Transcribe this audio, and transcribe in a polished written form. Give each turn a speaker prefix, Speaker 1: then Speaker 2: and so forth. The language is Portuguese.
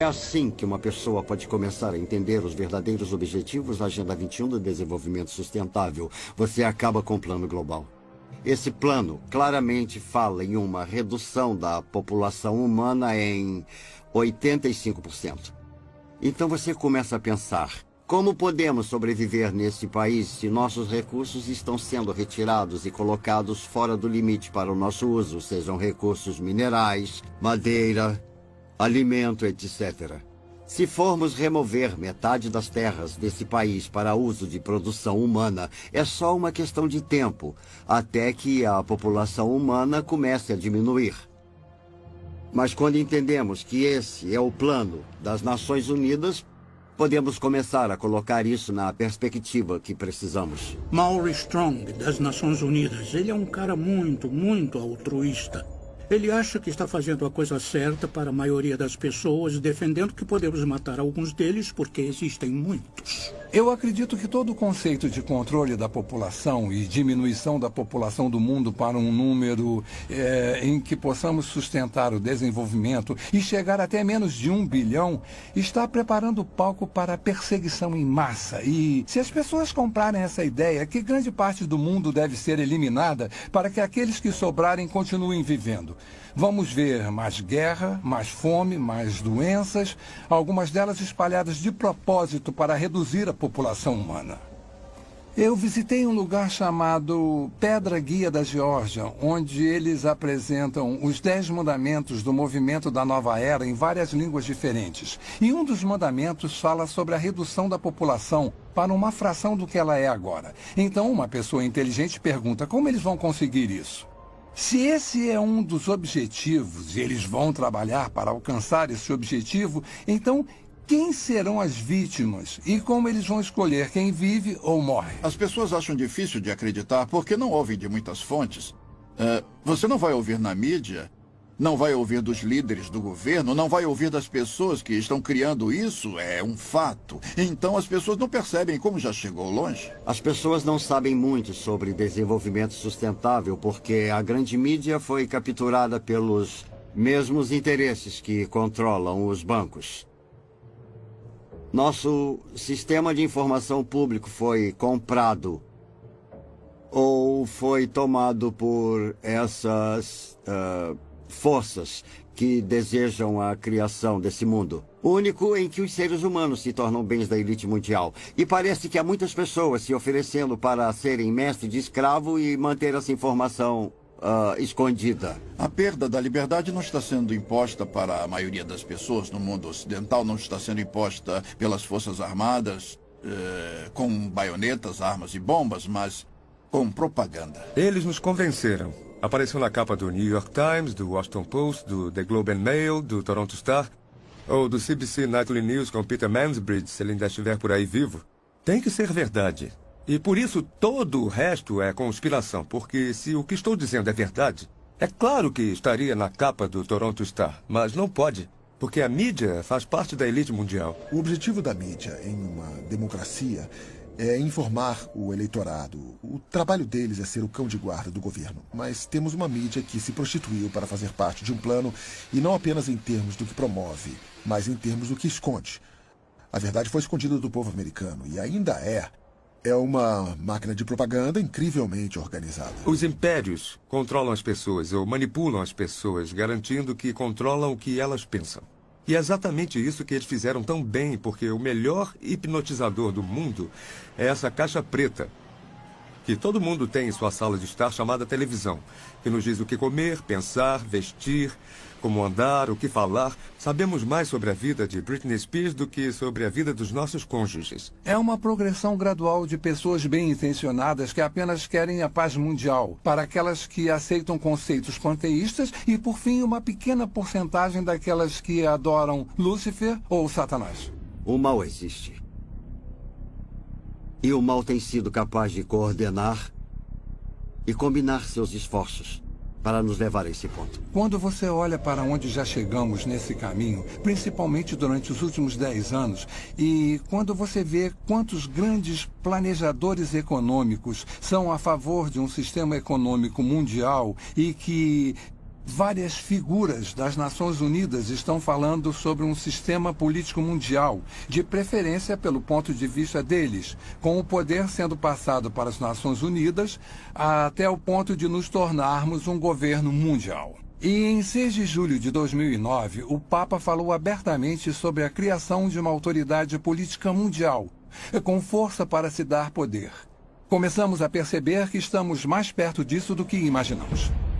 Speaker 1: É assim que uma pessoa pode começar a entender os verdadeiros objetivos da Agenda 21 do Desenvolvimento Sustentável. Você acaba com o Plano Global. Esse plano claramente fala em uma redução da população humana em 85%. Então você começa a pensar: como podemos sobreviver nesse país se nossos recursos estão sendo retirados e colocados fora do limite para o nosso uso, sejam recursos minerais, madeira, alimento, etc. Se formos remover metade das terras desse país para uso de produção humana, é só uma questão de tempo, até que a população humana comece a diminuir. Mas quando entendemos que esse é o plano das Nações Unidas, podemos começar a colocar isso na perspectiva que precisamos.
Speaker 2: Maury Strong, das Nações Unidas, ele é um cara muito altruísta. Ele acha que está fazendo a coisa certa para a maioria das pessoas, defendendo que podemos matar alguns deles porque existem muitos.
Speaker 3: Eu acredito que todo o conceito de controle da população e diminuição da população do mundo para um número em que possamos sustentar o desenvolvimento e chegar até menos de 1 bilhão está preparando o palco para a perseguição em massa. E se as pessoas comprarem essa ideia, que grande parte do mundo deve ser eliminada para que aqueles que sobrarem continuem vivendo. Vamos ver mais guerra, mais fome, mais doenças, algumas delas espalhadas de propósito para reduzir a população humana. Eu visitei um lugar chamado Pedra Guia da Geórgia, onde eles apresentam os 10 mandamentos do movimento da nova era em várias línguas diferentes. E um dos mandamentos fala sobre a redução da população para uma fração do que ela é agora. Então, uma pessoa inteligente pergunta: como eles vão conseguir isso? Se esse é um dos objetivos e eles vão trabalhar para alcançar esse objetivo, então quem serão as vítimas e como eles vão escolher quem vive ou morre?
Speaker 4: As pessoas acham difícil de acreditar porque não ouvem de muitas fontes. Você não vai ouvir na mídia, não vai ouvir dos líderes do governo, não vai ouvir das pessoas que estão criando isso, é um fato. Então as pessoas não percebem como já chegou longe.
Speaker 1: As pessoas não sabem muito sobre desenvolvimento sustentável porque a grande mídia foi capturada pelos mesmos interesses que controlam os bancos. Nosso sistema de informação público foi comprado ou foi tomado por essas forças que desejam a criação desse mundo único em que os seres humanos se tornam bens da elite mundial. E parece que há muitas pessoas se oferecendo para serem mestre de escravo e manter essa informação escondida.
Speaker 4: A perda da liberdade não está sendo imposta para a maioria das pessoas no mundo ocidental, não está sendo imposta pelas forças armadas com baionetas, armas e bombas, mas com propaganda.
Speaker 5: Eles nos convenceram. Apareceu na capa do New York Times, do Washington Post, do The Globe and Mail, do Toronto Star, ou do CBC Nightly News com Peter Mansbridge, se ele ainda estiver por aí vivo. Tem que ser verdade. E por isso todo o resto é conspiração, porque se o que estou dizendo é verdade, é claro que estaria na capa do Toronto Star, mas não pode, porque a mídia faz parte da elite mundial.
Speaker 6: O objetivo da mídia em uma democracia é informar o eleitorado. O trabalho deles é ser o cão de guarda do governo. Mas temos uma mídia que se prostituiu para fazer parte de um plano, e não apenas em termos do que promove, mas em termos do que esconde. A verdade foi escondida do povo americano, e ainda é. É uma máquina de propaganda incrivelmente organizada.
Speaker 5: Os impérios controlam as pessoas ou manipulam as pessoas, garantindo que controlam o que elas pensam. E é exatamente isso que eles fizeram tão bem, porque o melhor hipnotizador do mundo é essa caixa preta, que todo mundo tem em sua sala de estar, chamada televisão, que nos diz o que comer, pensar, vestir, como andar, o que falar. Sabemos mais sobre a vida de Britney Spears do que sobre a vida dos nossos cônjuges.
Speaker 3: É uma progressão gradual de pessoas bem-intencionadas que apenas querem a paz mundial, para aquelas que aceitam conceitos panteístas e, por fim, uma pequena porcentagem daquelas que adoram Lúcifer ou Satanás.
Speaker 1: O mal existe. E o mal tem sido capaz de coordenar e combinar seus esforços para nos levar a esse ponto.
Speaker 3: Quando você olha para onde já chegamos nesse caminho, principalmente durante os últimos 10 anos, e quando você vê quantos grandes planejadores econômicos são a favor de um sistema econômico mundial e que Várias figuras das Nações Unidas estão falando sobre um sistema político mundial, de preferência pelo ponto de vista deles, com o poder sendo passado para as Nações Unidas até o ponto de nos tornarmos um governo mundial. E em 6 de julho de 2009, o Papa falou abertamente sobre a criação de uma autoridade política mundial, com força para se dar poder. Começamos a perceber que estamos mais perto disso do que imaginamos.